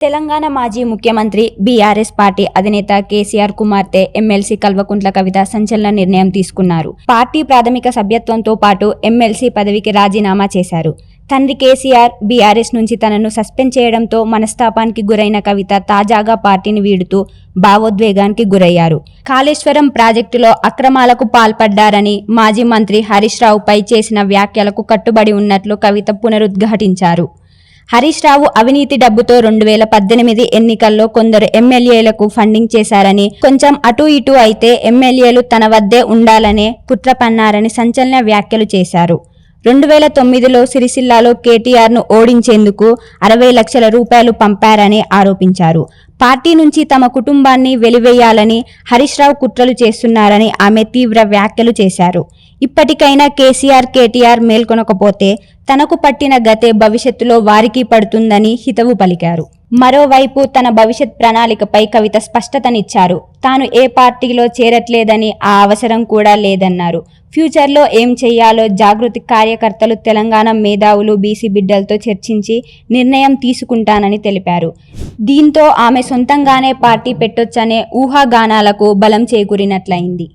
తెలంగాణ మాజీ ముఖ్యమంత్రి BRS party అధినేత కేసీఆర్ కుమార్తె ఎమ్మెల్సీ కల్వకుంట్ల కవిత సంచలన నిర్ణయం తీసుకున్నారు. పార్టీ ప్రాథమిక సభ్యత్వంతో పాటు ఎమ్మెల్సీ పదవికి రాజీనామా చేశారు. తండ్రి కేసీఆర్ బీఆర్ఎస్ నుంచి తనను సస్పెండ్ చేయడంతో మనస్తాపానికి గురైన కవిత తాజాగా పార్టీని వీడుతూ భావోద్వేగానికి గురయ్యారు. కాళేశ్వరం ప్రాజెక్టులో అక్రమాలకు పాల్పడ్డారని మాజీ మంత్రి హరీష్ రావుపై చేసిన వ్యాఖ్యలకు కట్టుబడి ఉన్నట్లు కవిత పునరుద్ఘాటించారు. హరీష్ రావు అవినీతి డబ్బుతో 2018 ఎన్నికల్లో కొందరు ఎమ్మెల్యేలకు ఫండింగ్ చేశారని, కొంచెం అటు ఇటు అయితే ఎమ్మెల్యేలు తన వద్దే ఉండాలనే కుట్ర పన్నారని సంచలన వ్యాఖ్యలు చేశారు. 2009లో సిరిసిల్లాలో కేటీఆర్ను ఓడించేందుకు 60 లక్షల రూపాయలు పంపారని ఆరోపించారు. పార్టీ నుంచి తమ కుటుంబాన్ని వెలివేయాలని హరీష్ రావు కుట్రలు చేస్తున్నారని ఆమె తీవ్ర వ్యాఖ్యలు చేశారు. ఇప్పటికైనా కేటీఆర్ మేల్కొనకపోతే తనకు పట్టిన గతే భవిష్యత్తులో వారికి పడుతుందని హితవు పలికారు. మరోవైపు తన భవిష్యత్ ప్రణాళికపై కవిత స్పష్టతనిచ్చారు. తాను ఏ పార్టీలో చేరట్లేదని, ఆ అవసరం కూడా లేదన్నారు. ఫ్యూచర్లో ఏం చేయాలో జాగృతి కార్యకర్తలు, తెలంగాణ మేధావులు, బీసీ బిడ్డలతో చర్చించి నిర్ణయం తీసుకుంటానని తెలిపారు. దీంతో ఆమె సొంతంగానే పార్టీ పెట్టొచ్చనే ఊహాగానాలకు బలం చేకూరినట్లయింది.